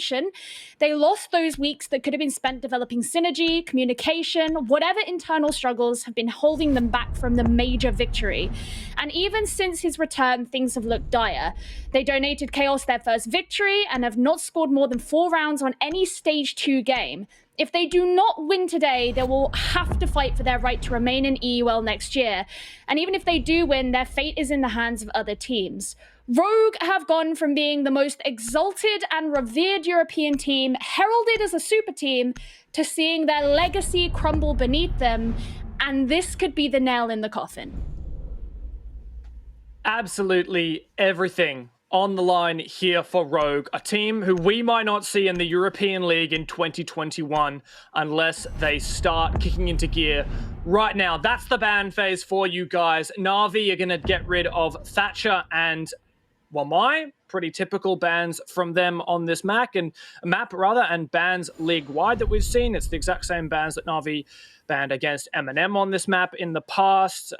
redemption. They lost those weeks that could have been spent developing synergy, communication, whatever internal struggles have been holding them back from the major victory. And even since his return, things have looked dire. They donated Chaos their first victory and have not scored more than 4 rounds on any Stage 2 game. If they do not win today, they will have to fight for their right to remain in EUL next year. And even if they do win, their fate is in the hands of other teams. Rogue have gone from being the most exalted and revered European team, heralded as a super team, to seeing their legacy crumble beneath them. And this could be the nail in the coffin. Absolutely everything on the line here for Rogue, a team who we might not see in the European League in 2021 unless they start kicking into gear right now. That's the ban phase for you guys. NaVi are going to get rid of Thatcher and Wamai. Pretty typical bans from them on this map, and bans league-wide that we've seen. It's the exact same bans that NaVi banned against M&M on this map in the past.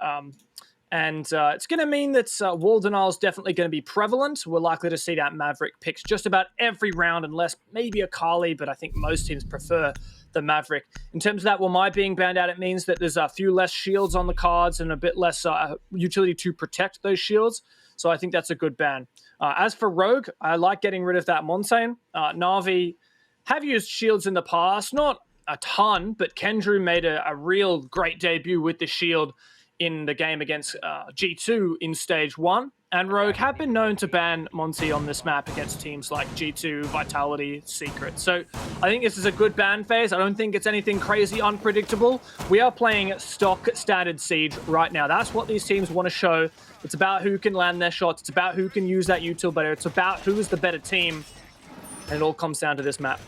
It's going to mean that wall denial is definitely going to be prevalent. We're likely to see that Maverick picked just about every round, unless maybe a Kali, but I think most teams prefer the Maverick. In terms of that Wamai being banned out, it means that there's a few less shields on the cards and a bit less utility to protect those shields. So I think that's a good ban. As for Rogue, I like getting rid of that Montagne. NaVi have used shields in the past, not a ton, but Kendrew made a real great debut with the shield in the game against G2 in Stage 1. And Rogue have been known to ban Monty on this map against teams like G2, Vitality, Secret. So I think this is a good ban phase. I don't think it's anything crazy unpredictable. We are playing stock standard Siege right now. That's what these teams want to show. It's about who can land their shots. It's about who can use that util better. It's about who is the better team. And it all comes down to this map.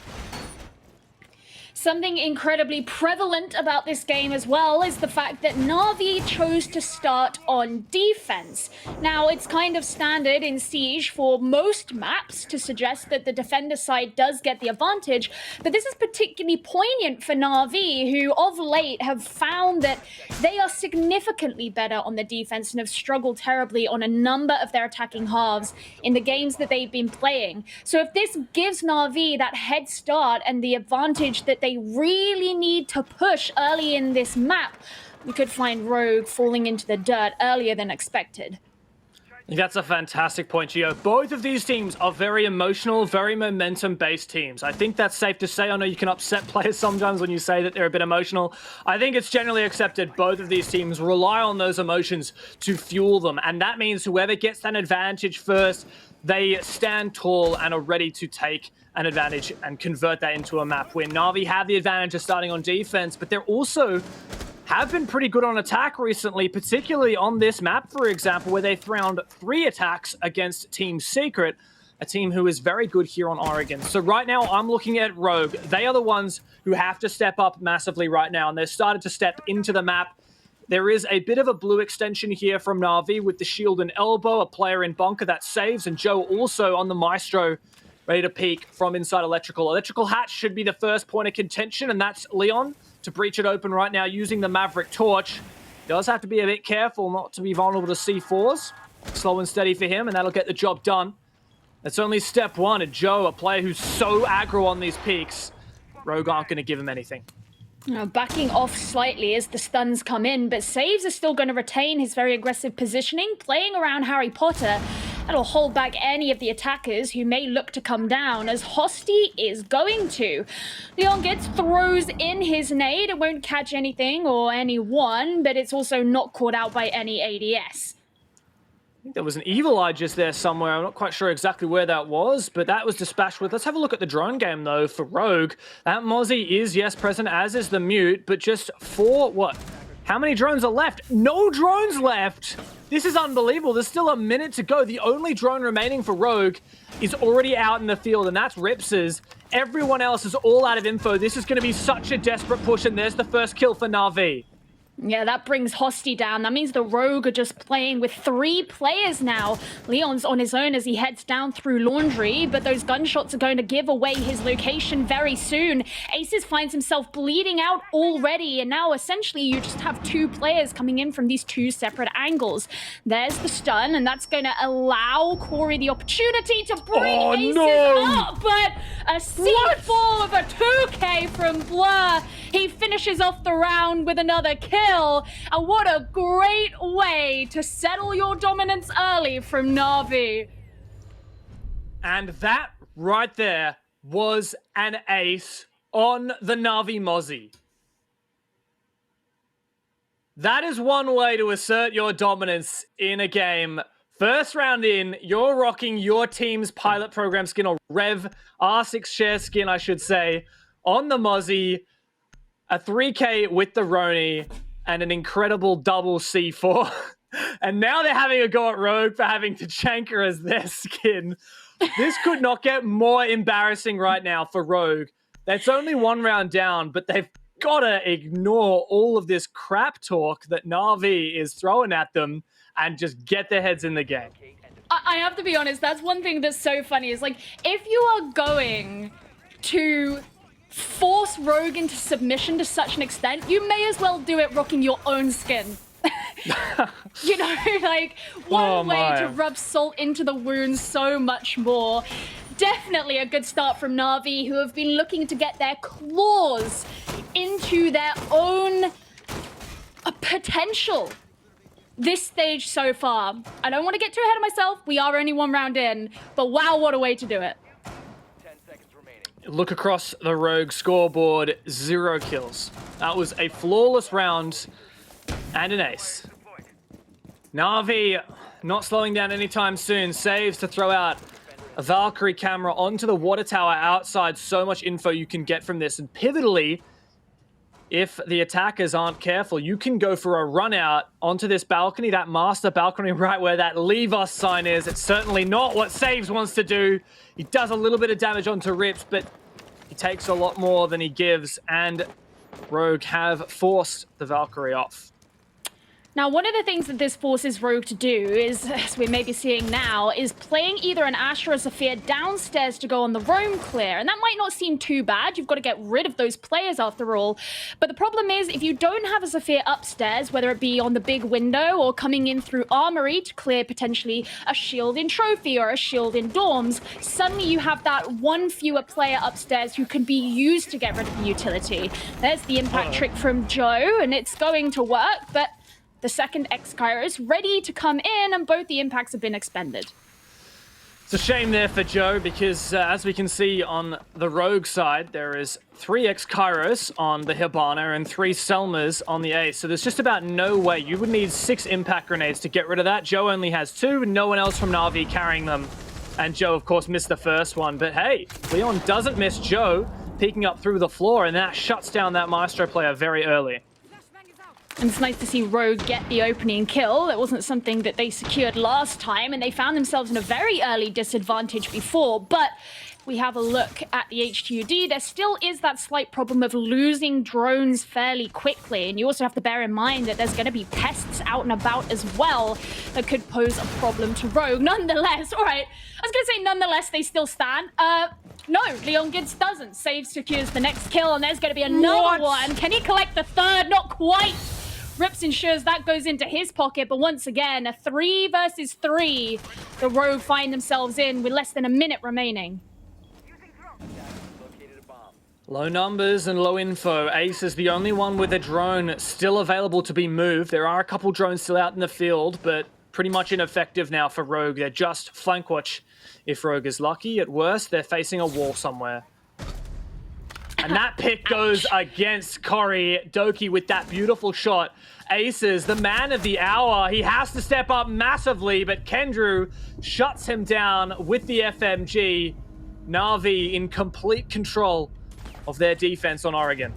Something incredibly prevalent about this game as well is the fact that NaVi chose to start on defense. Now, it's kind of standard in Siege for most maps to suggest that the defender side does get the advantage, but this is particularly poignant for NaVi, who of late have found that they are significantly better on the defense and have struggled terribly on a number of their attacking halves in the games that they've been playing. So if this gives NaVi that head start and the advantage that they really need to push early in this map, we could find Rogue falling into the dirt earlier than expected. That's a fantastic point, Gio. Both of these teams are very emotional, very momentum-based teams. I think that's safe to say. I know you can upset players sometimes when you say that they're a bit emotional. I think it's generally accepted both of these teams rely on those emotions to fuel them, and that means whoever gets that advantage first, they stand tall and are ready to take an advantage and convert that into a map where NaVi have the advantage of starting on defense, but they're also have been pretty good on attack recently, particularly on this map, for example, where they found 3 attacks against Team Secret, a team who is very good here on Oregon. So right now, I'm looking at Rogue. They are the ones who have to step up massively right now, and they've started to step into the map. There is a bit of a blue extension here from NaVi with the shield and elbow, a player in bunker that saves, and Joe also on the Maestro, ready to peek from inside Electrical. Electrical Hatch should be the first point of contention, and that's Leon to breach it open right now using the Maverick Torch. Does have to be a bit careful not to be vulnerable to C4s. Slow and steady for him, and that'll get the job done. That's only step 1, and Joe, a player who's so aggro on these peaks, Rogue aren't going to give him anything. Backing off slightly as the stuns come in, but Saves is still going to retain his very aggressive positioning, playing around Harry Potter. That'll hold back any of the attackers who may look to come down, as Hosty is going to. Leon throws in his nade. It won't catch anything or anyone, but it's also not caught out by any ADS. I think there was an Evil Eye just there somewhere. I'm not quite sure exactly where that was, but that was dispatched with. Let's have a look at the drone game, though, for Rogue. That Mozzie is, yes, present, as is the Mute, but just 4, what? How many drones are left? No drones left! This is unbelievable. There's still a minute to go. The only drone remaining for Rogue is already out in the field, and that's Rips's. Everyone else is all out of info. This is going to be such a desperate push, and there's the first kill for NaVi. Yeah, that brings Hosty down. That means the Rogue are just playing with 3 players now. Leon's on his own as he heads down through Laundry, but those gunshots are going to give away his location very soon. Aces finds himself bleeding out already, and now essentially you just have 2 players coming in from these 2 separate angles. There's the stun, and that's going to allow Corey the opportunity to bring Aces up, but a C4 of a 2K from Blur. He finishes off the round with another kill. And what a great way to settle your dominance early from NaVi. And that right there was an ace on the NaVi Mozzie. That is one way to assert your dominance in a game. First round in, you're rocking your team's pilot program skin, or Rev R6 share skin, I should say, on the Mozzie. A 3K with the Roni, and an incredible double C4. And now they're having a go at Rogue for having Tachanka as their skin. This could not get more embarrassing right now for Rogue. That's only 1 round down, but they've got to ignore all of this crap talk that NaVi is throwing at them and just get their heads in the game. I have to be honest, that's one thing that's so funny, is like, if you are going to force Rogue into submission to such an extent, you may as well do it rocking your own skin. You know, like, one way to rub salt into the wound so much more. Definitely a good start from NaVi, who have been looking to get their claws into their own potential this stage so far. I don't want to get too ahead of myself. We are only 1 round in, but wow, what a way to do it. Look across the Rogue scoreboard, 0 kills. That was a flawless round and an ace. NaVi not slowing down anytime soon. Saves to throw out a Valkyrie camera onto the water tower outside. So much info you can get from this. And pivotally, if the attackers aren't careful, you can go for a run out onto this balcony, that master balcony right where that leave us sign is. It's certainly not what Saves wants to do. He does a little bit of damage onto Rips, but he takes a lot more than he gives, and Rogue have forced the Valkyrie off. Now, one of the things that this forces Rogue to do is, as we may be seeing now, is playing either an Astra or Zephyr downstairs to go on the roam clear. And that might not seem too bad. You've got to get rid of those players after all. But the problem is, if you don't have a Zephyr upstairs, whether it be on the big window or coming in through Armory to clear potentially a shield in Trophy or a shield in Dorms, suddenly you have that 1 fewer player upstairs who can be used to get rid of the utility. There's the impact trick from Joe, and it's going to work, but the second X-Kairos ready to come in, and both the impacts have been expended. It's a shame there for Joe, because as we can see on the Rogue side, there is 3 X-Kairos on the Hibana and 3 Selmas on the Ace. So there's just about no way. You would need 6 impact grenades to get rid of that. Joe only has 2, and no one else from NaVi carrying them. And Joe, of course, missed the first one. But hey, Leon doesn't miss Joe, peeking up through the floor, and that shuts down that Maestro player very early. And it's nice to see Rogue get the opening kill. It wasn't something that they secured last time, and they found themselves in a very early disadvantage before. But we have a look at the HTUD. There still is that slight problem of losing drones fairly quickly. And you also have to bear in mind that there's going to be pests out and about as well that could pose a problem to Rogue. Nonetheless, all right, I was going to say nonetheless, they still stand. No, Leon Gids doesn't. Save secures the next kill, and there's going to be another one. Can he collect the third? Not quite. Rips ensures that goes into his pocket, but once again, a 3 versus 3. The Rogue find themselves in with less than a minute remaining. Low numbers and low info. Ace is the only one with a drone still available to be moved. There are a couple drones still out in the field, but pretty much ineffective now for Rogue. They're just flank watch if Rogue is lucky. At worst, they're facing a wall somewhere. And that pick goes against Corey. Doki with that beautiful shot. Aces, the man of the hour. He has to step up massively, but Kendrew shuts him down with the FMG. NaVi in complete control of their defense on Oregon.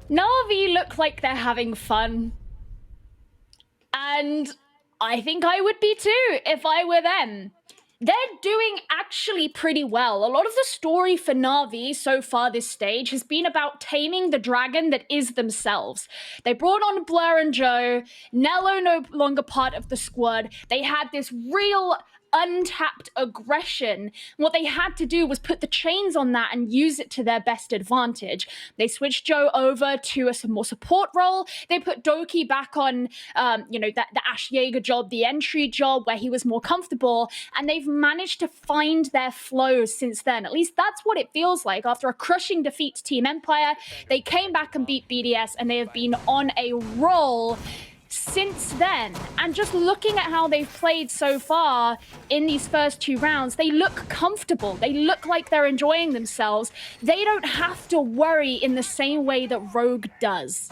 NaVi look like they're having fun. And I think I would be too if I were them. They're doing actually pretty well. A lot of the story for Na'Vi so far this stage has been about taming the dragon that is themselves. They brought on Blur and Joe, Nello no longer part of the squad. They had this real untapped aggression. What they had to do was put the chains on that and use it to their best advantage. They switched Joe over to a more support role. They put Doki back on, the Ash Jaeger job, the entry job, where he was more comfortable, and they've managed to find their flow since then. At least that's what it feels like. After a crushing defeat to Team Empire, they came back and beat BDS, and they have been on a roll since then. And just looking at how they've played so far in these first 2 rounds, they look comfortable. They look like they're enjoying themselves. They don't have to worry in the same way that Rogue does.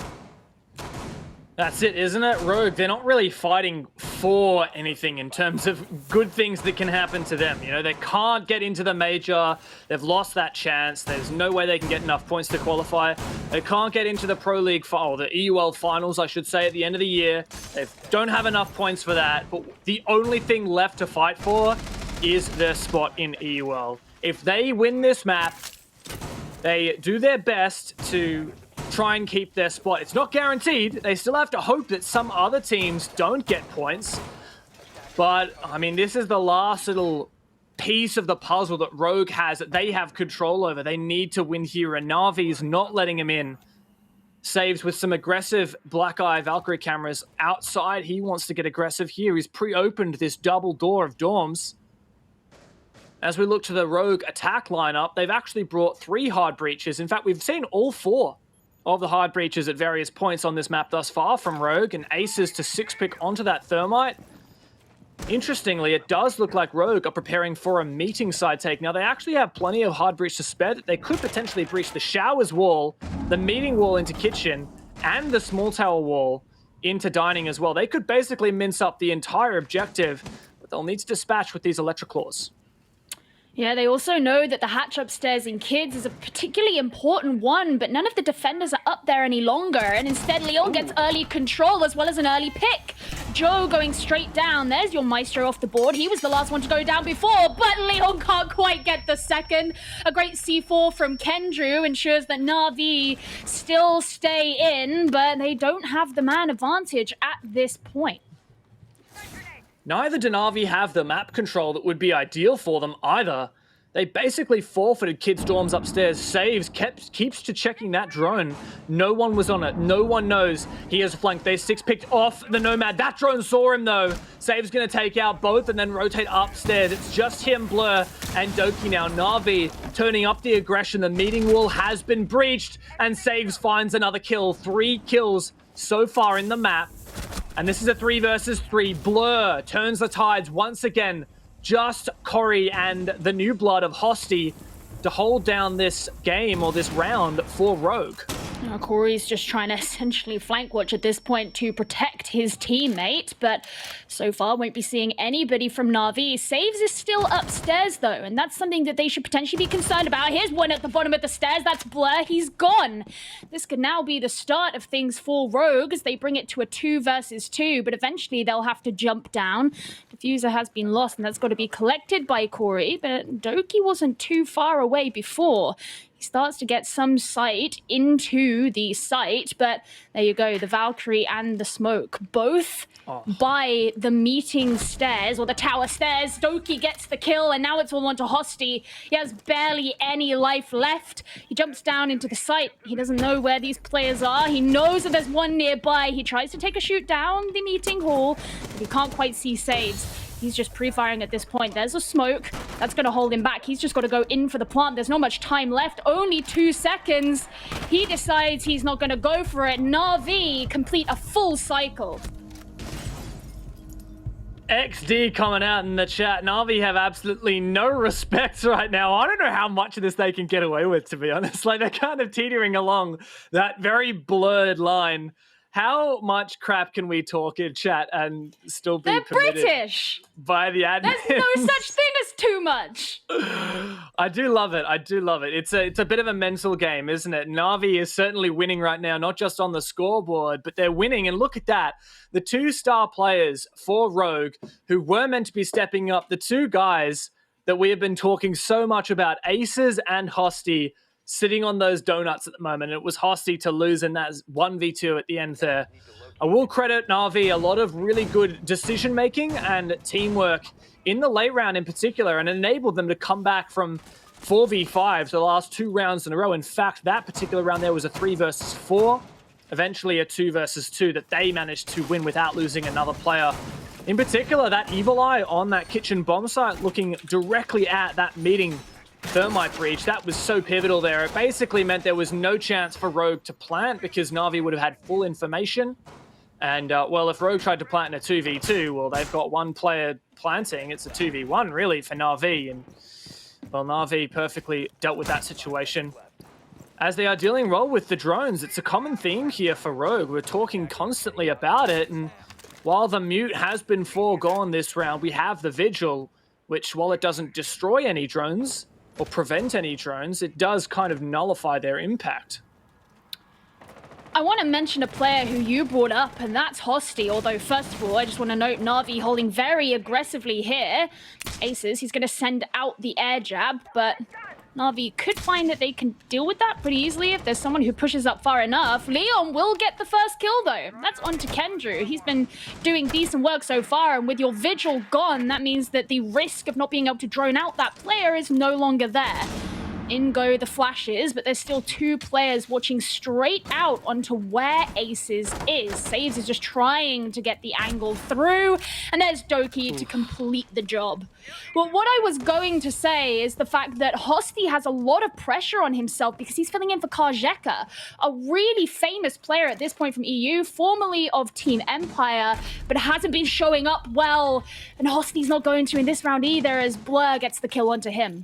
That's it, isn't it? Rogue, they're not really fighting for anything in terms of good things that can happen to them. You know, they can't get into the major. They've lost that chance. There's no way they can get enough points to qualify. They can't get into the Pro League, or the EUL finals, I should say, at the end of the year. They don't have enough points for that. But the only thing left to fight for is their spot in EUL. If they win this map, they do their best to try and keep their spot. It's not guaranteed. They still have to hope that some other teams don't get points. But, I mean, this is the last little piece of the puzzle that Rogue has that they have control over. They need to win here, and Na'Vi's not letting him in. Saves with some aggressive Black Eye Valkyrie cameras outside. He wants to get aggressive here. He's pre-opened this double door of dorms. As we look to the Rogue attack lineup, they've actually brought 3 hard breaches. In fact, we've seen all 4 of the hard breaches at various points on this map thus far from Rogue, and aces to 6-pick onto that thermite. Interestingly, it does look like Rogue are preparing for a meeting side take. Now, they actually have plenty of hard breach to spare. They could potentially breach the showers wall, the meeting wall into kitchen, and the small tower wall into dining as well. They could basically mince up the entire objective, but they'll need to dispatch with these Electroclaws. Yeah, they also know that the hatch upstairs in kids is a particularly important one, but none of the defenders are up there any longer, and instead Leon gets early control as well as an early pick. Joe going straight down. There's your Maestro off the board. He was the last one to go down before, but Leon can't quite get the second. A great C4 from Kendrew ensures that Na'Vi still stay in, but they don't have the man advantage at this point. Neither do Na'Vi have the map control that would be ideal for them either. They basically forfeited kids' dorms upstairs. Saves keeps to checking that drone. No one was on it. No one knows he has flanked. They 6-picked off the Nomad. That drone saw him though. Saves gonna take out both and then rotate upstairs. It's just him, Blur, and Doki now. Na'Vi turning up the aggression. The meeting wall has been breached, and Saves finds another kill. 3 kills so far in the map. And this is a 3 versus 3. Blur turns the tides once again. Just Corey and the new blood of Hosty to hold down this game or this round for Rogue. Now, Corey's just trying to essentially flank watch at this point to protect his teammate, but so far won't be seeing anybody from Na'Vi. Saves is still upstairs though, and that's something that they should potentially be concerned about. Here's one at the bottom of the stairs. That's Blur. He's gone. This could now be the start of things for Rogue as they bring it to a 2 versus 2, but eventually they'll have to jump down. Diffuser has been lost, and that's got to be collected by Corey, but Doki wasn't too far away before. Starts to get some sight into the site, but there you go, the Valkyrie and the smoke both by the meeting stairs or the tower stairs. Doki gets the kill, and now it's all onto Hosty. He has barely any life left. He jumps down into the site. He doesn't know where these players are. He knows that there's one nearby. He tries to take a shoot down the meeting hall, but he can't quite see Saves. He's just pre-firing at this point. There's a smoke. That's going to hold him back. He's just got to go in for the plant. There's not much time left. Only 2 seconds. He decides he's not going to go for it. Na'Vi complete a full cycle. XD coming out in the chat. Na'Vi have absolutely no respect right now. I don't know how much of this they can get away with, to be honest. Like, they're kind of teetering along that very blurred line. How much crap can we talk in chat and still be They're permitted British. by the admin? There's no such thing as too much. I do love it. I do love it. It's a bit of a mental game, isn't it? NaVi is certainly winning right now, not just on the scoreboard, but they're winning. And look at that. The 2 star players for Rogue who were meant to be stepping up, the 2 guys that we have been talking so much about, Aces and Hosty, sitting on those donuts at the moment. It was Hosty to lose in that 1v2 at the end there. I will credit NaVi a lot of really good decision-making and teamwork in the late round in particular, and enabled them to come back from 4v5 the last 2 rounds in a row. In fact, that particular round there was a 3 versus 4, eventually a 2 versus 2 that they managed to win without losing another player. In particular, that Evil Eye on that kitchen bomb site looking directly at that meeting thermite breach, that was so pivotal there. It basically meant there was no chance for Rogue to plant because NaVi would have had full information. And, well, if Rogue tried to plant in a 2v2, well, they've got 1 player planting. It's a 2v1, really, for NaVi. And, well, NaVi perfectly dealt with that situation. As they are dealing well with the drones, it's a common theme here for Rogue. We're talking constantly about it. And while the mute has been foregone this round, we have the Vigil, which, while it doesn't destroy any drones or prevent any drones, it does kind of nullify their impact. I want to mention a player who you brought up, and that's Hosty. Although, first of all, I just want to note NaVi holding very aggressively here. Aces, he's going to send out the air jab, but NaVi could find that they can deal with that pretty easily if there's someone who pushes up far enough. Leon will get the first kill, though. That's on to Kendrew. He's been doing decent work so far, and with your Vigil gone, that means that the risk of not being able to drone out that player is no longer there. In go the flashes, but there's still 2 players watching straight out onto where Aces is. Saves is just trying to get the angle through, and there's Doki to complete the job. Well, what I was going to say is the fact that Hosty has a lot of pressure on himself because he's filling in for Karjeka, a really famous player at this point from EU, formerly of Team Empire, but hasn't been showing up well, and Hosty's not going to in this round either as Blur gets the kill onto him.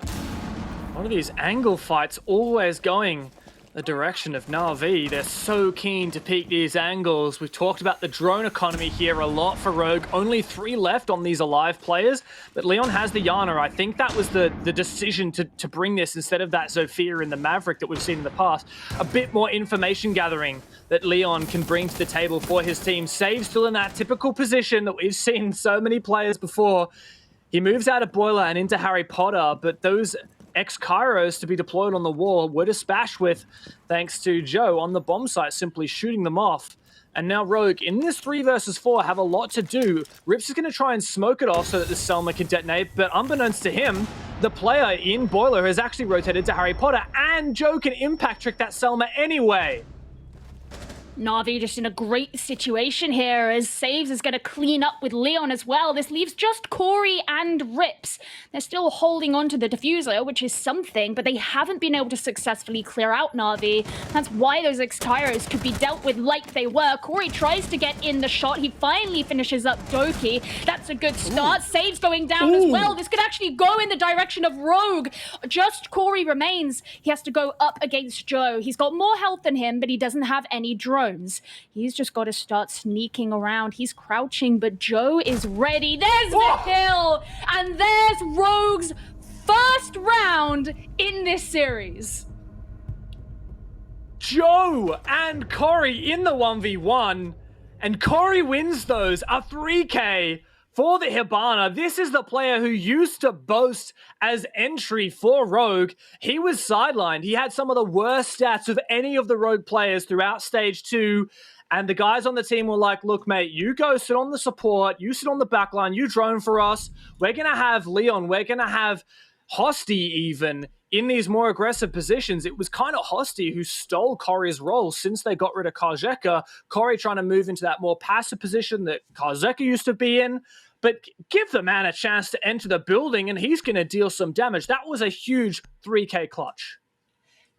One of these angle fights always going the direction of NaVi. They're so keen to peek these angles. We've talked about the drone economy here a lot for Rogue. Only 3 left on these alive players, but Leon has the Yana. I think that was the decision to bring this instead of that Zofia and the Maverick that we've seen in the past. A bit more information gathering that Leon can bring to the table for his team. Save still in that typical position that we've seen so many players before. He moves out of Boiler and into Harry Potter, but those X-Kairos to be deployed on the wall were dispatched with, thanks to Joe on the bomb site, simply shooting them off. And now Rogue, in this 3 versus 4, have a lot to do. Rips is going to try and smoke it off so that the Selma can detonate, but unbeknownst to him, the player in Boiler has actually rotated to Harry Potter, and Joe can impact trick that Selma anyway. NaVi just in a great situation here as Saves is going to clean up with Leon as well. This leaves just Corey and Rips. They're still holding on to the diffuser, which is something, but they haven't been able to successfully clear out NaVi. That's why those X-Tyros could be dealt with like they were. Corey tries to get in the shot. He finally finishes up Doki. That's a good start. Saves going down as well. This could actually go in the direction of Rogue. Just Corey remains. He has to go up against Joe. He's got more health than him, but he doesn't have any drones. He's just got to start sneaking around. He's crouching, but Joe is ready. There's the kill! And there's Rogue's first round in this series. Joe and Corey in the 1v1, and Corey wins those, a 3K for the Hibana. This is the player who used to boast as entry for Rogue. He was sidelined. He had some of the worst stats of any of the Rogue players throughout stage 2. And the guys on the team were like, look, mate, you go sit on the support. You sit on the backline. You drone for us. We're going to have Leon. We're going to have Hosty even in these more aggressive positions. It was kind of Hosty who stole Corey's role since they got rid of Karjeka. Corey trying to move into that more passive position that Karjeka used to be in. But give the man a chance to enter the building and he's going to deal some damage. That was a huge 3K clutch.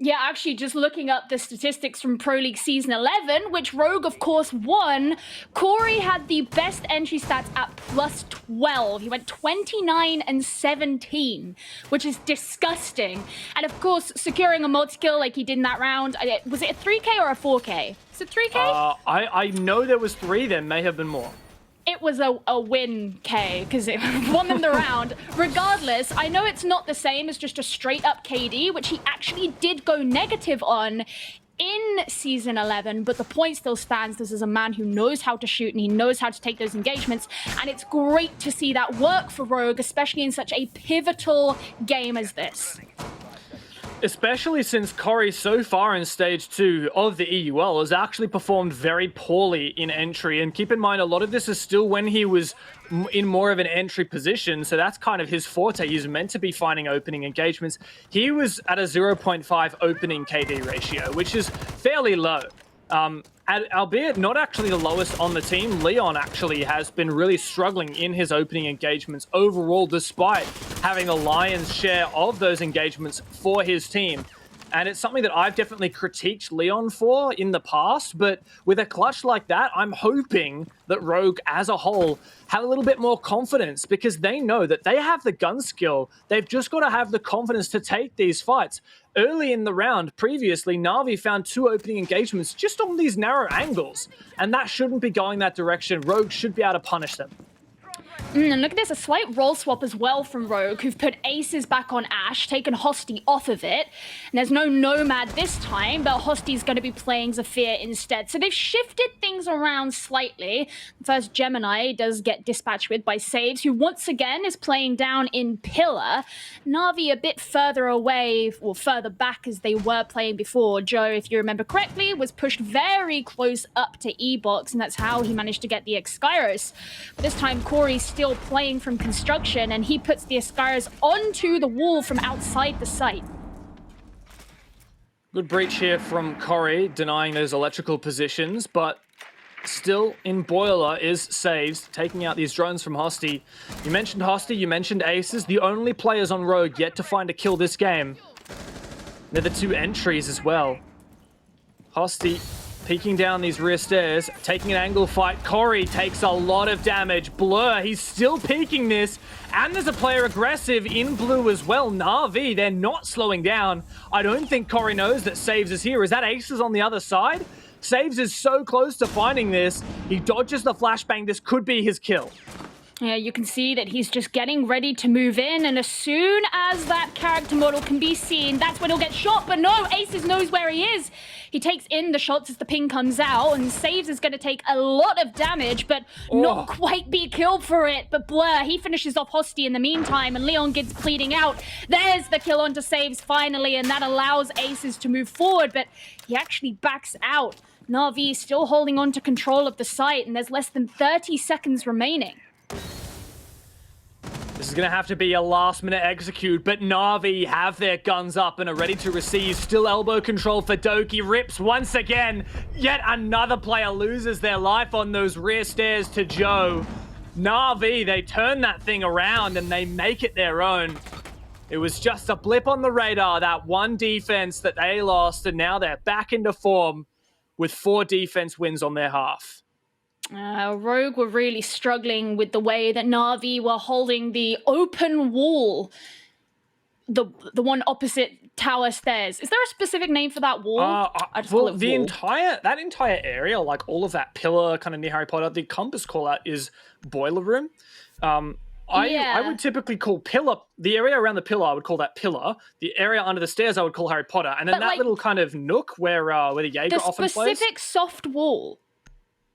Yeah, actually, just looking up the statistics from Pro League Season 11, which Rogue, of course, won, Corey had the best entry stats at plus 12. He went 29 and 17, which is disgusting. And, of course, securing a multi-kill like he did in that round, was it a 3K or a 4K? Is it 3K? I know there was 3. There may have been more. It was a win, K, because it won them the round. Regardless, I know it's not the same as just a straight-up KD, which he actually did go negative on in Season 11, but the point still stands. This is a man who knows how to shoot and he knows how to take those engagements, and it's great to see that work for Rogue, especially in such a pivotal game as this. Especially since Corey, so far in Stage 2 of the EUL, has actually performed very poorly in entry. And keep in mind, a lot of this is still when he was in more of an entry position, so that's kind of his forte. He's meant to be finding opening engagements. He was at a 0.5 opening KD ratio, which is fairly low. Albeit not actually the lowest on the team, Leon actually has been really struggling in his opening engagements overall, despite having the lion's share of those engagements for his team. And it's something that I've definitely critiqued Leon for in the past, but with a clutch like that, I'm hoping that Rogue as a whole have a little bit more confidence, because they know that they have the gun skill. They've just got to have the confidence to take these fights. Early in the round, previously, NaVi found 2 opening engagements just on these narrow angles, and that shouldn't be going that direction. Rogue should be able to punish them. And look at this, a slight role swap as well from Rogue, who've put Aces back on Ashe, taken Hosty off of it. And there's no Nomad this time, but Hosty's going to be playing Zephyr instead. So they've shifted things around slightly. First, Gemini does get dispatched with by Saves, who once again is playing down in Pillar. NaVi a bit further away, or further back as they were playing before. Joe, if you remember correctly, was pushed very close up to E-Box, and that's how he managed to get the Exkyros. But this time, Corey's still playing from construction, and he puts the Ascaris onto the wall from outside the site. Good breach here from Corey, denying those electrical positions, but still in Boiler is Saves, taking out these drones from Hosty. You mentioned Hosty, you mentioned Aces, the only players on Rogue yet to find a kill this game. They're the 2 entries as well. Hosty peeking down these rear stairs, taking an angle fight. Corey takes a lot of damage. Blur, he's still peeking this. And there's a player aggressive in blue as well. NaVi, they're not slowing down. I don't think Corey knows that Saves is here. Is that Aces on the other side? Saves is so close to finding this. He dodges the flashbang. This could be his kill. Yeah, you can see that he's just getting ready to move in, and as soon as that character model can be seen, that's when he'll get shot. But no, Aces knows where he is. He takes in the shots as the ping comes out, and Saves is going to take a lot of damage, but not quite be killed for it. But Blur, he finishes off Hosty in the meantime, and Leon gets bleeding out. There's the kill onto Saves finally, and that allows Aces to move forward, but he actually backs out. NaVi still holding on to control of the site, and there's less than 30 seconds remaining. This is going to have to be a last-minute execute, but NaVi have their guns up and are ready to receive. Still elbow control for Doki. Rips once again. Yet another player loses their life on those rear stairs to Joe. NaVi, they turn that thing around and they make it their own. It was just a blip on the radar, that one defense that they lost, and now they're back into form with 4 defense wins on their half. Rogue were really struggling with the way that NaVi were holding the open wall, the one opposite tower stairs. Is there a specific name for that wall? I just call it the wall. that entire area, like all of that pillar kind of near Harry Potter, the compass call out is boiler room. I would typically call pillar, the area around the pillar, I would call that pillar. The area under the stairs, I would call Harry Potter. And then that little kind of nook where the Jaeger often plays. The specific soft wall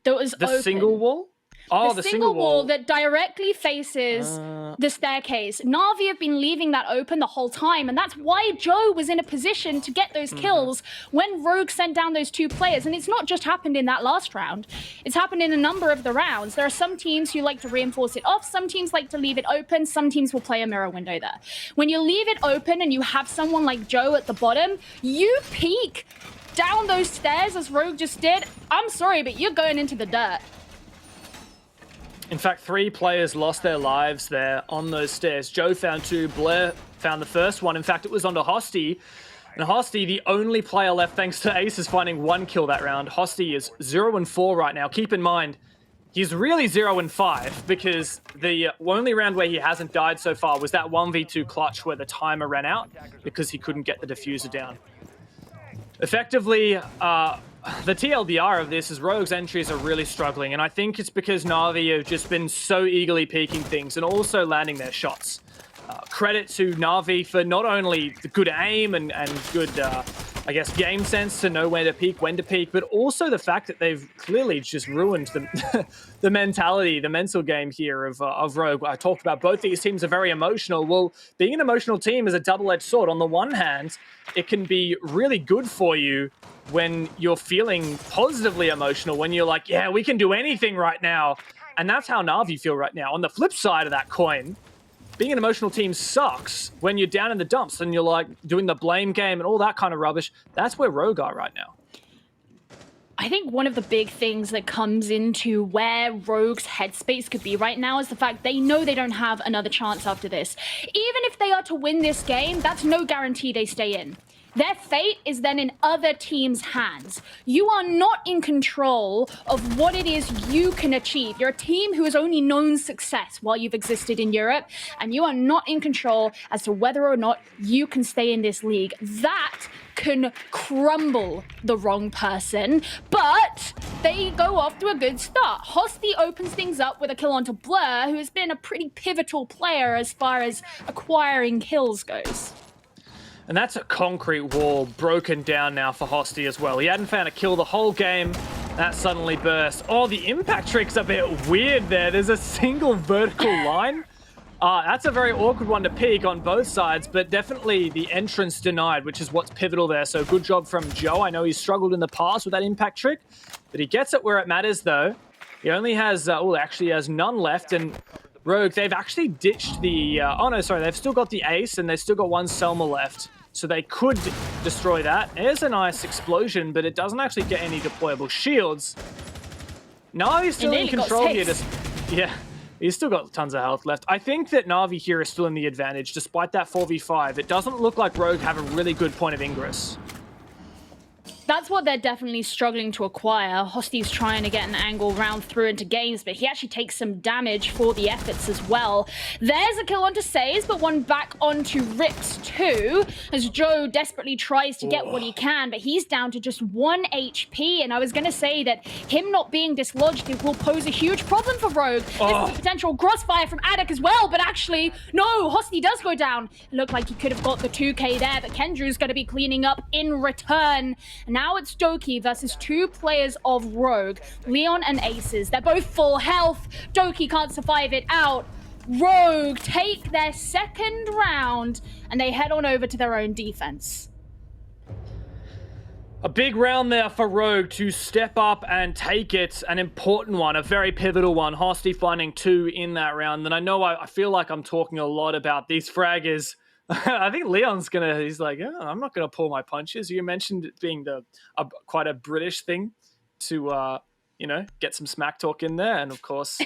that was the open. Single wall? Oh, the single wall that directly faces the staircase. NaVi have been leaving that open the whole time, and that's why Joe was in a position to get those kills when Rogue sent down those 2 players. And it's not just happened in that last round. It's happened in a number of the rounds. There are some teams who like to reinforce it off, some teams like to leave it open, some teams will play a mirror window there. When you leave it open and you have someone like Joe at the bottom, you peek down those stairs as Rogue just did. I'm sorry, but you're going into the dirt. In fact, 3 players lost their lives there on those stairs. Joe found 2, Blair found the first one. In fact, it was onto Hosty. And Hosty, the only player left thanks to Aces finding 1 kill that round. Hosty is 0-4 right now. Keep in mind, he's really 0-5 because the only round where he hasn't died so far was that 1v2 clutch where the timer ran out because he couldn't get the diffuser down. Effectively, the TLDR of this is Rogue's entries are really struggling, and I think it's because Na'Vi have just been so eagerly peeking things and also landing their shots. Credit to Na'Vi for not only the good aim and good, I guess, game sense to know where to peek, when to peek, but also the fact that they've clearly just ruined the, the mentality, the mental game here of Rogue. I talked about both these teams are very emotional. Well, being an emotional team is a double-edged sword. On the one hand, it can be really good for you when you're feeling positively emotional, when you're like, yeah, we can do anything right now. And that's how Na'Vi feel right now. On the flip side of that coin, being an emotional team sucks when you're down in the dumps and you're like doing the blame game and all that kind of rubbish. That's where Rogue are right now. I think one of the big things that comes into where Rogue's headspace could be right now is the fact they know they don't have another chance after this. Even if they are to win this game, that's no guarantee they stay in. Their fate is then in other teams' hands. You are not in control of what it is you can achieve. You're a team who has only known success while you've existed in Europe, and you are not in control as to whether or not you can stay in this league. That can crumble the wrong person, but they go off to a good start. Hosty opens things up with a kill onto Blur, who has been a pretty pivotal player as far as acquiring kills goes. And that's a concrete wall broken down now for Hosty as well. He hadn't found a kill the whole game. That suddenly burst. Oh, the impact trick's a bit weird there. There's a single vertical line. That's a very awkward one to peek on both sides, but definitely the entrance denied, which is what's pivotal there. So good job from Joe. I know he's struggled in the past with that impact trick, but he gets it where it matters though. He only has, actually has none left, and Rogue, they've actually ditched the, they've still got the ace and they've still got one Selma left. So they could destroy that. There's a nice explosion, but it doesn't actually get any deployable shields. No, he's still in control here. Yeah, he's still got tons of health left. I think that Na'Vi here is still in the advantage, despite that 4v5. It doesn't look like Rogue have a really good point of ingress. That's what they're definitely struggling to acquire. Hosty's trying to get an angle round through into games, but he actually takes some damage for the efforts as well. There's a kill onto Says, but one back onto Rips too, as Joe desperately tries to get what he can, but he's down to just 1 HP, and I was going to say that him not being dislodged will pose a huge problem for Rogue. This is a potential crossfire from Addict as well, but actually, no, Hosty does go down. It looked like he could have got the 2k there, but Kendrew's going to be cleaning up in return. Now it's Doki versus two players of Rogue, Leon and Aces. They're both full health. Doki can't survive it out. Rogue take their second round and they head on over to their own defense. A big round there for Rogue to step up and take it. An important one, a very pivotal one. Hosty finding 2 in that round. And I know I feel like I'm talking a lot about these fraggers. I think Leon's he's like, oh, I'm not gonna pull my punches. You mentioned it being quite a British thing to, get some smack talk in there. And of course,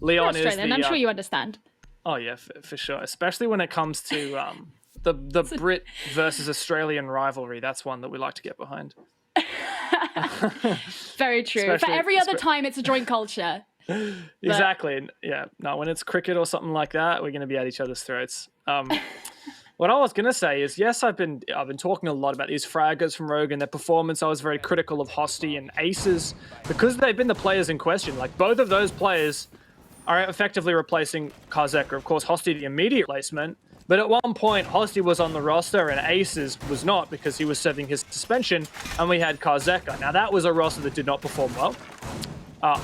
Leon is the... I'm sure you understand. Oh yeah, for sure. Especially when it comes to the Brit versus Australian rivalry. That's one that we like to get behind. Very true. For every other time, it's a joint culture. Exactly. And yeah, no, when it's cricket or something like that, we're going to be at each other's throats. What I was going to say is, yes, I've been talking a lot about these fraggers from Rogue and their performance. I was very critical of Hosty and Aces because they've been the players in question. Like, both of those players are effectively replacing Karzeka. Of course, Hosty the immediate replacement, but at one point, Hosty was on the roster and Aces was not because he was serving his suspension, and we had Karzeka. Now, that was a roster that did not perform well.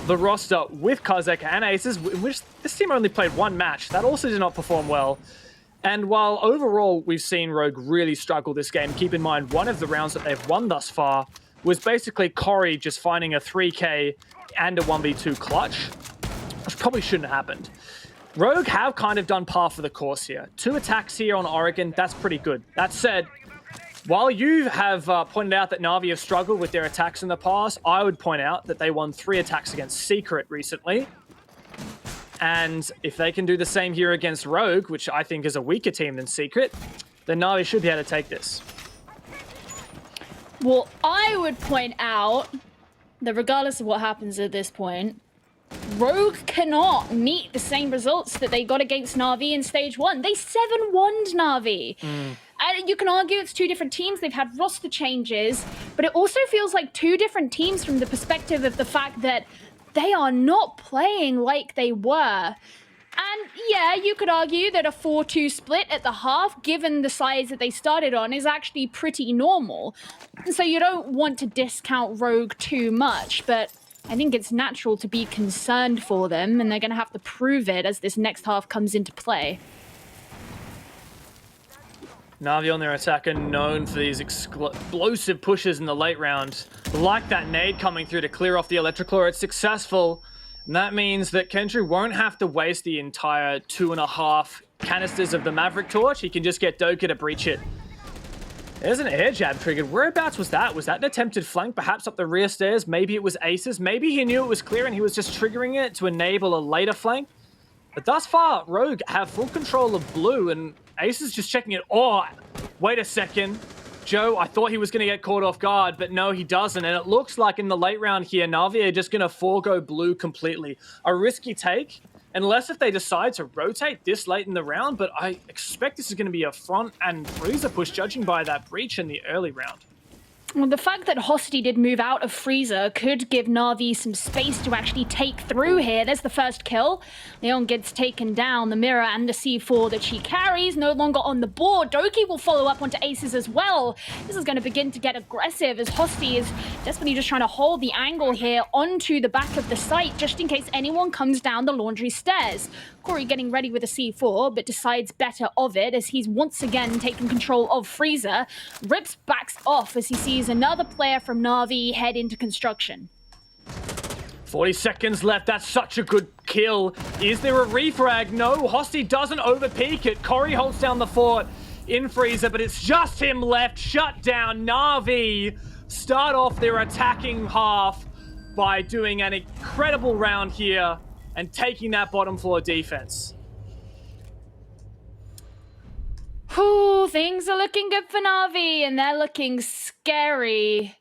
The roster with Karzeka and Aces, in which this team only played one match, that also did not perform well. And while overall we've seen Rogue really struggle this game, keep in mind one of the rounds that they've won thus far was basically Corey just finding a 3k and a 1v2 clutch, which probably shouldn't have happened. Rogue have kind of done par for the course here. 2 attacks here on Oregon, that's pretty good. That said, while you have pointed out that Na'Vi have struggled with their attacks in the past, I would point out that they won 3 attacks against Secret recently. And if they can do the same here against Rogue, which I think is a weaker team than Secret, then Na'Vi should be able to take this. Well, I would point out that regardless of what happens at this point, Rogue cannot meet the same results that they got against Na'Vi in stage 1. They 7-1'd Na'Vi. And you can argue it's two different teams. They've had roster changes, but it also feels like two different teams from the perspective of the fact that they are not playing like they were. And yeah, you could argue that a 4-2 split at the half, given the size that they started on, is actually pretty normal. So you don't want to discount Rogue too much, but I think it's natural to be concerned for them, and they're going to have to prove it as this next half comes into play. NaVi on their attack are known for these explosive pushes in the late round. Like that nade coming through to clear off the Electroclaw, it's successful. And that means that Kendry won't have to waste the entire 2.5 canisters of the Maverick Torch. He can just get Doka to breach it. There's an air jab triggered. Whereabouts was that? Was that an attempted flank, perhaps up the rear stairs? Maybe it was Aces. Maybe he knew it was clear and he was just triggering it to enable a later flank. But thus far, Rogue have full control of blue, and Ace is just checking it. Oh, wait a second. Joe, I thought he was going to get caught off guard, but no, he doesn't. And it looks like in the late round here, NaVi are just going to forego blue completely. A risky take, unless if they decide to rotate this late in the round, but I expect this is going to be a front and freezer push, judging by that breach in the early round. Well, the fact that Hosty did move out of Freezer could give NaVi some space to actually take through here. There's the first kill. Leon gets taken down. The mirror and the C4 that she carries no longer on the board. Doki will follow up onto Aces as well. This is going to begin to get aggressive as Hosty is desperately just trying to hold the angle here onto the back of the site just in case anyone comes down the laundry stairs. Corey getting ready with a C4, but decides better of it as he's once again taken control of Freezer. Rips backs off as he sees another player from NaVi head into construction. 40 seconds left. That's such a good kill. Is there a refrag? No, Hosty doesn't overpeak it. Corey holds down the fort in Freezer, but it's just him left. Shut down. NaVi start off their attacking half by doing an incredible round here and taking that bottom floor defense. Ooh, things are looking good for NaVi, and they're looking scary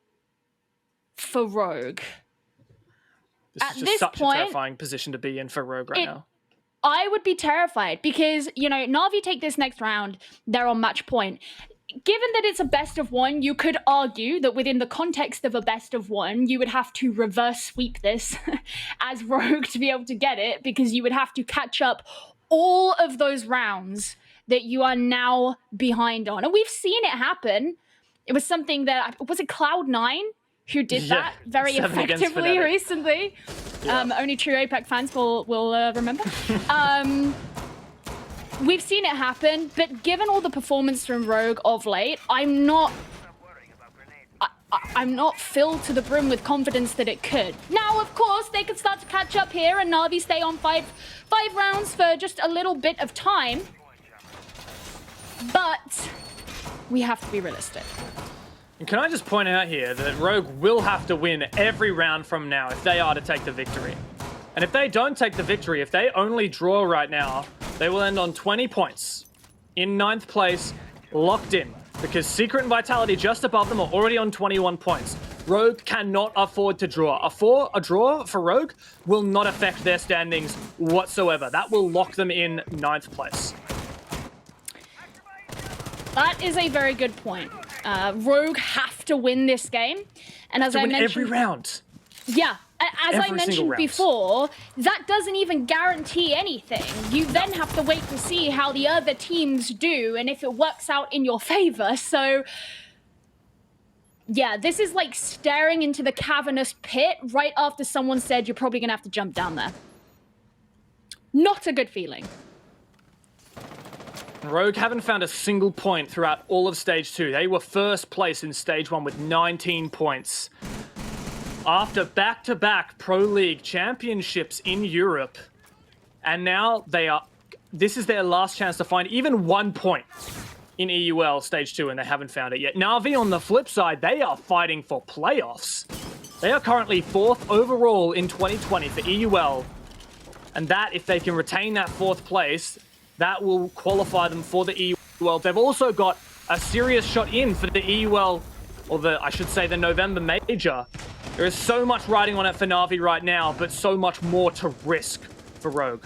for Rogue. This is just such a terrifying position to be in for Rogue right now. I would be terrified because, you know, NaVi take this next round, they're on match point. Given that it's a best of one, you could argue that within the context of a best of one, you would have to reverse sweep this as Rogue to be able to get it, because you would have to catch up all of those rounds that you are now behind on. And we've seen it happen. It was something that, was it Cloud9 who did that very effectively recently? Yeah. Only true APEC fans will remember. We've seen it happen, but given all the performance from Rogue of late, I'm not filled to the brim with confidence that it could. Now, of course, they could start to catch up here and NaVi stay on five rounds for just a little bit of time. But we have to be realistic. And can I just point out here that Rogue will have to win every round from now if they are to take the victory. And if they don't take the victory, if they only draw right now, they will end on 20 points. In 9th place, locked in. Because Secret and Vitality just above them are already on 21 points. Rogue cannot afford to draw. A draw for Rogue will not affect their standings whatsoever. That will lock them in 9th place. That is a very good point. Rogue have to win this game. And as I mentioned, every round. Yeah. As I mentioned before, that doesn't even guarantee anything. You then have to wait to see how the other teams do and if it works out in your favor. So, yeah, this is like staring into the cavernous pit right after someone said you're probably going to have to jump down there. Not a good feeling. Rogue haven't found a single point throughout all of Stage 2. They were first place in Stage 1 with 19 points. After back-to-back Pro League championships in Europe, and now this is their last chance to find even 1 point in EUL Stage 2, and they haven't found it yet. NaVi, on the flip side, they are fighting for playoffs. They are currently 4th overall in 2020 for EUL, and that, if they can retain that 4th place, that will qualify them for the EUL. They've also got a serious shot in for the EUL, or I should say the November Major. There is so much riding on it for NaVi right now, but so much more to risk for Rogue.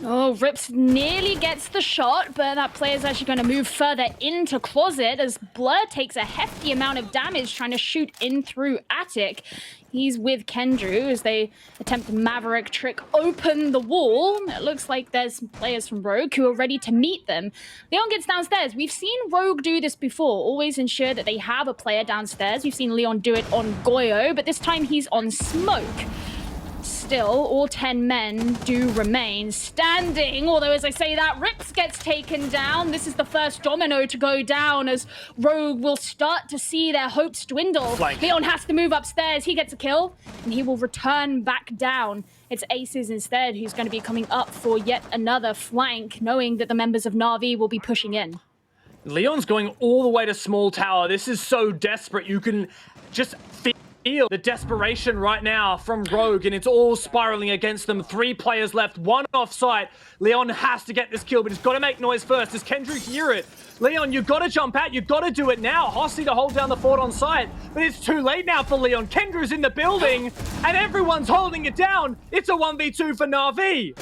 Oh, Rips nearly gets the shot, but that player's actually going to move further into Closet as Blur takes a hefty amount of damage trying to shoot in through Attic. He's with Kendrew as they attempt to Maverick trick open the wall. It looks like there's players from Rogue who are ready to meet them. Leon gets downstairs. We've seen Rogue do this before, always ensure that they have a player downstairs. We've seen Leon do it on Goyo, but this time he's on Smoke. Still, all 10 men do remain standing, although as I say that, Rips gets taken down. This is the first domino to go down as Rogue will start to see their hopes dwindle. Flank. Leon has to move upstairs. He gets a kill, and he will return back down. It's Aces instead who's going to be coming up for yet another flank, knowing that the members of NaVi will be pushing in. Leon's going all the way to small tower. This is so desperate. You can just feel the desperation right now from Rogue, and it's all spiraling against them. 3 players left, 1 off site. Leon has to get this kill, but he's got to make noise first. Does Kendrew hear it? Leon, you've got to jump out. You've got to do it now. Hosty to hold down the fort on site, but it's too late now for Leon. Kendrew's in the building, and everyone's holding it down. It's a 1v2 for NaVi.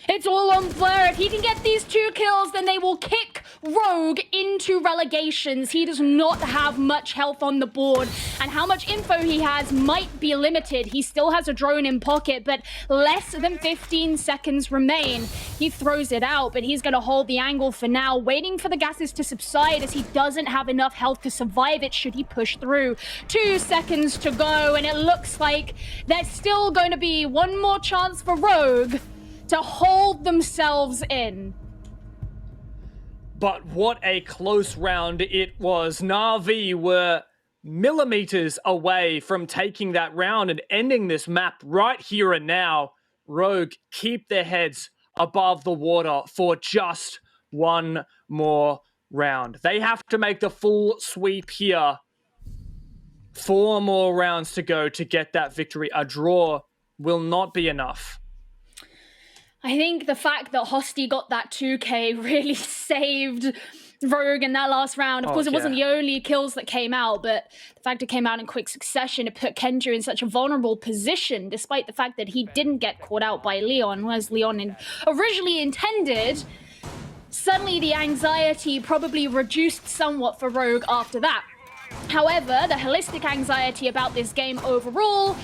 It's all on Blur. If he can get these 2 kills, then they will kick Rogue into relegations. He does not have much health on the board, and how much info he has might be limited. He still has a drone in pocket, but less than 15 seconds remain. He throws it out, but he's going to hold the angle for now, waiting for the gases to subside as he doesn't have enough health to survive it should he push through. 2 seconds to go, and it looks like there's still going to be one more chance for Rogue to hold themselves in. But what a close round it was. NaVi were millimeters away from taking that round and ending this map right here and now. Rogue keep their heads above the water for just one more round. They have to make the full sweep here. 4 more rounds to go to get that victory. A draw will not be enough. I think the fact that Hosty got that 2K really saved Rogue in that last round. Of course, it wasn't the only kills that came out, but the fact it came out in quick succession, it put Kendrew in such a vulnerable position, despite the fact that he didn't get caught out by Leon, as Leon originally intended. Suddenly, the anxiety probably reduced somewhat for Rogue after that. However, the holistic anxiety about this game overall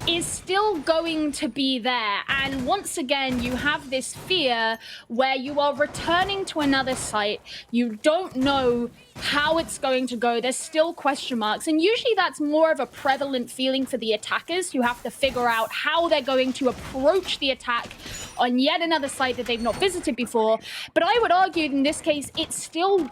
is still going to be there. And once again, you have this fear where you are returning to another site. You don't know how it's going to go. There's still question marks. And usually that's more of a prevalent feeling for the attackers who have to figure out how they're going to approach the attack on yet another site that they've not visited before. But I would argue in this case, it's still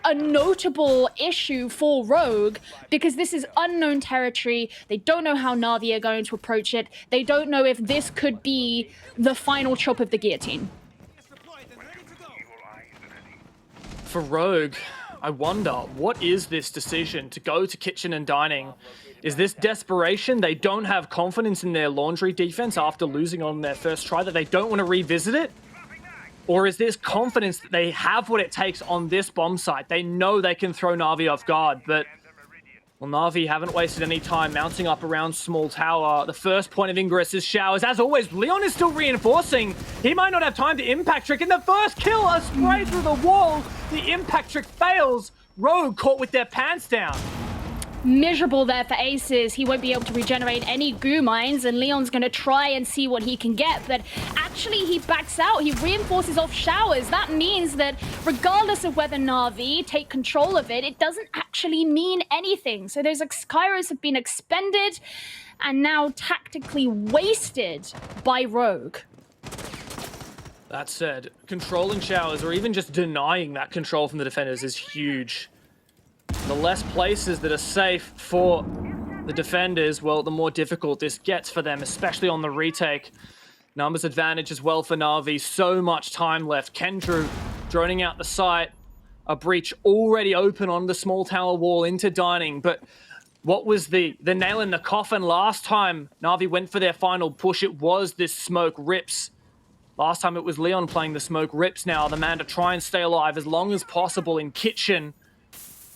a notable issue for Rogue because this is unknown territory. They don't know how NaVi are going to approach it. They don't know if this could be the final chop of the guillotine. For Rogue, I wonder, what is this decision to go to kitchen and dining? Is this desperation? They don't have confidence in their laundry defense after losing on their first try, that they don't want to revisit it? Or is this confidence that they have what it takes on this bomb site? They know they can throw NaVi off guard, but well, NaVi haven't wasted any time mounting up around small tower. The first point of ingress is showers. As always, Leon is still reinforcing. He might not have time to impact trick, and the first kill, a spray through the wall. The impact trick fails. Rogue caught with their pants down. Miserable there for Aces. He won't be able to regenerate any goo mines, and Leon's going to try and see what he can get, but actually he backs out. He reinforces off showers. That means that regardless of whether NaVi take control of it, it doesn't actually mean anything. So those Kairos have been expended and now tactically wasted by Rogue. That said, controlling showers or even just denying that control from the defenders is huge. The less places that are safe for the defenders, well, the more difficult this gets for them, especially on the retake. Numbers advantage as well for NaVi. So much time left. Kendrew droning out the site. A breach already open on the small tower wall into dining. But what was the nail in the coffin last time NaVi went for their final push? It was this smoke. Rips. Last time it was Leon playing the smoke. Rips now the man to try and stay alive as long as possible in kitchen.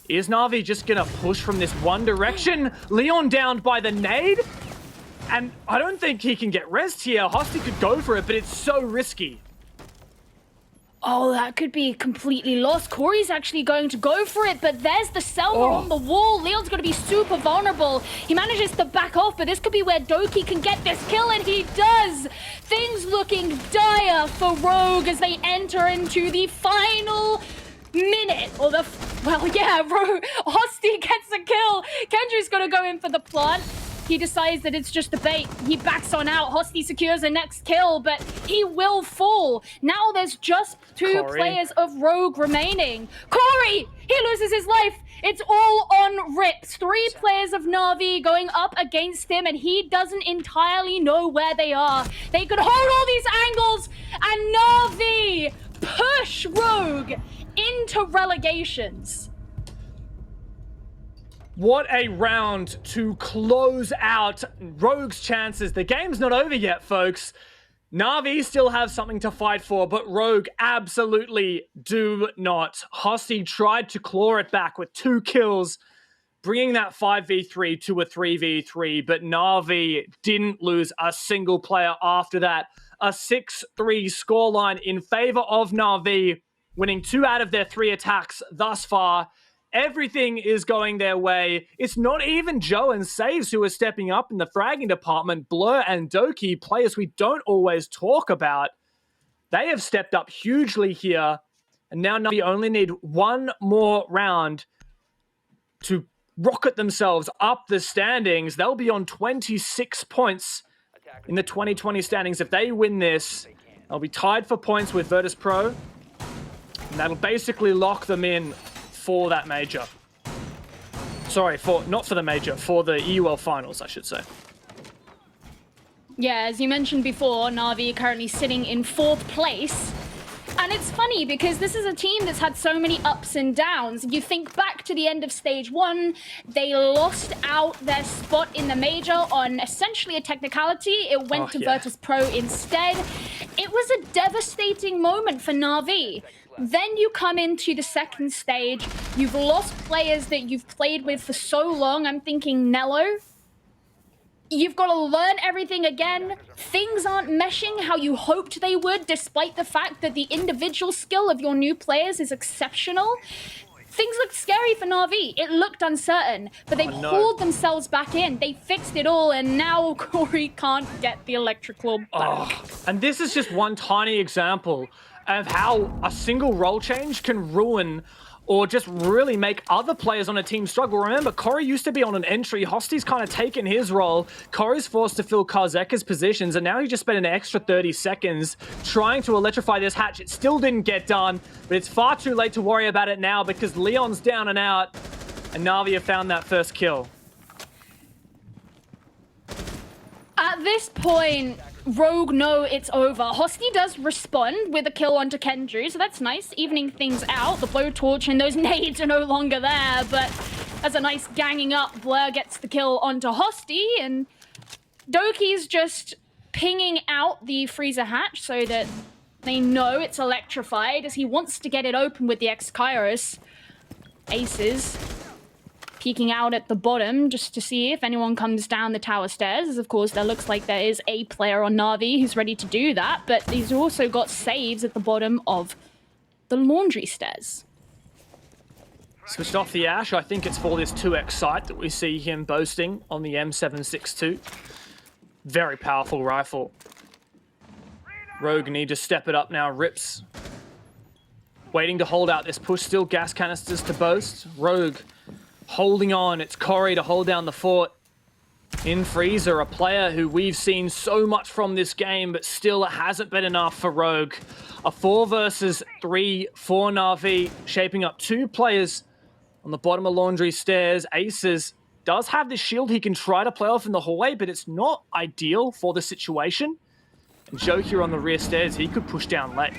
Is NaVi just gonna push from this one direction? Leon downed by the nade? And I don't think he can get rest here. Hosty could go for it, but it's so risky. Oh, that could be completely lost. Corey's actually going to go for it, but there's the Selma on the wall. Leon's going to be super vulnerable. He manages to back off, but this could be where Doki can get this kill, and he does. Things looking dire for Rogue as they enter into the final minute. Or the, well, yeah, Rogue, Hosty gets a kill. Kendrick's going to go in for the plant. He decides that it's just a bait. He backs on out. Hosty secures the next kill, but he will fall. Now there's just two players of Rogue remaining. Corey! He loses his life. It's all on Rips. 3 players of NaVi going up against him, and he doesn't entirely know where they are. They could hold all these angles, and NaVi push Rogue into relegations. What a round to close out Rogue's chances. The game's not over yet, folks. NaVi still have something to fight for, but Rogue absolutely do not. Hosty tried to claw it back with 2 kills, bringing that 5v3 to a 3v3, but NaVi didn't lose a single player after that. A 6-3 scoreline in favor of NaVi, winning 2 out of their 3 attacks thus far. Everything is going their way. It's not even Joe and Saves who are stepping up in the fragging department. Blur and Doki, players we don't always talk about, they have stepped up hugely here. And now NaVi only need 1 more round to rocket themselves up the standings. They'll be on 26 points in the 2020 standings. If they win this, they'll be tied for points with Virtus Pro. And that'll basically lock them in for that major. Sorry, not for the major, for the EUL finals, I should say. Yeah, as you mentioned before, NaVi currently sitting in 4th place. And it's funny because this is a team that's had so many ups and downs. You think back to the end of stage 1, they lost out their spot in the major on essentially a technicality. It went to Virtus Pro instead. It was a devastating moment for NaVi. Then you come into the 2nd stage. You've lost players that you've played with for so long. I'm thinking Nello. You've got to learn everything again. Things aren't meshing how you hoped they would, despite the fact that the individual skill of your new players is exceptional. Things looked scary for NaVi. It looked uncertain, but they pulled themselves back in. They fixed it all, and now Corey can't get the Electric Claw back. And this is just one tiny example of how a single role change can ruin or just really make other players on a team struggle. Remember, Corey used to be on an entry. Hosty's kind of taken his role. Corey's forced to fill Karzeka's positions, and now he just spent an extra 30 seconds trying to electrify this hatch. It still didn't get done, but it's far too late to worry about it now because Leon's down and out, and NaVi have found that first kill. At this point, Rogue know it's over. Hosty does respond with a kill onto Kendru, so that's nice, evening things out. The blowtorch and those nades are no longer there, but as a nice ganging up, Blur gets the kill onto Hosty, and Doki's just pinging out the freezer hatch so that they know it's electrified, as he wants to get it open with the X-Kairos. Aces peeking out at the bottom just to see if anyone comes down the tower stairs. As of course, there looks like there is a player on NaVi who's ready to do that, but he's also got Saves at the bottom of the laundry stairs. Switched off the Ash. I think it's for this 2x sight that we see him boasting on the M762. Very powerful rifle. Rogue need to step it up now. Rips waiting to hold out this push. Still gas canisters to boast. Rogue holding on. It's Corey to hold down the fort. In Freezer, a player who we've seen so much from this game, but still it hasn't been enough for Rogue. A 4 versus 3 for NaVi, shaping up 2 players on the bottom of laundry stairs. Aces does have this shield he can try to play off in the hallway, but it's not ideal for the situation. And Joe here on the rear stairs, he could push down late.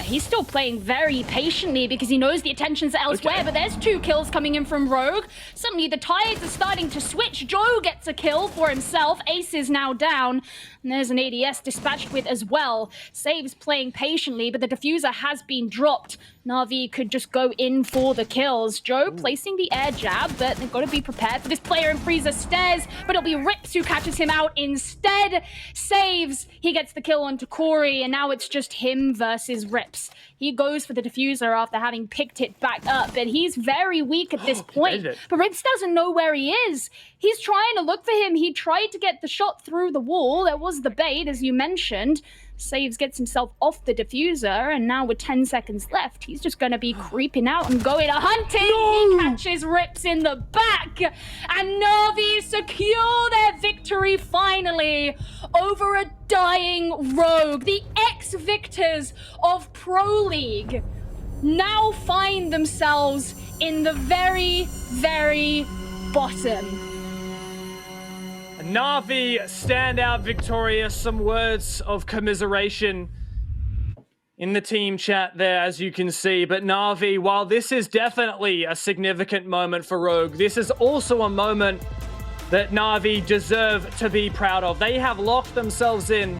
He's still playing very patiently because he knows the attention's elsewhere, but there's 2 kills coming in from Rogue. Suddenly the tides are starting to switch. Joe gets a kill for himself. Ace is now down, and there's an ADS dispatched with as well. Saves playing patiently, but the diffuser has been dropped. NaVi could just go in for the kills. Joe placing the air jab, but they've got to be prepared for this player in Freezer stairs, but it'll be Rips who catches him out instead. Saves, he gets the kill onto Corey, and now it's just him versus catches Rips. He goes for the diffuser after having picked it back up, and he's very weak at this point. But Rips doesn't know where he is. He's trying to look for him. He tried to get the shot through the wall. There was the bait, as you mentioned. Saves, gets himself off the diffuser, and now with 10 seconds left, he's just going to be creeping out and going to hunting. No! He catches Rips in the back, and NaVi secure their victory finally over a dying Rogue. The ex-victors of Pro League now find themselves in the very, very bottom. NaVi stand out victorious. Some words of commiseration in the team chat there, as you can see. But NaVi, while this is definitely a significant moment for Rogue, this is also a moment that NaVi deserve to be proud of. They have locked themselves in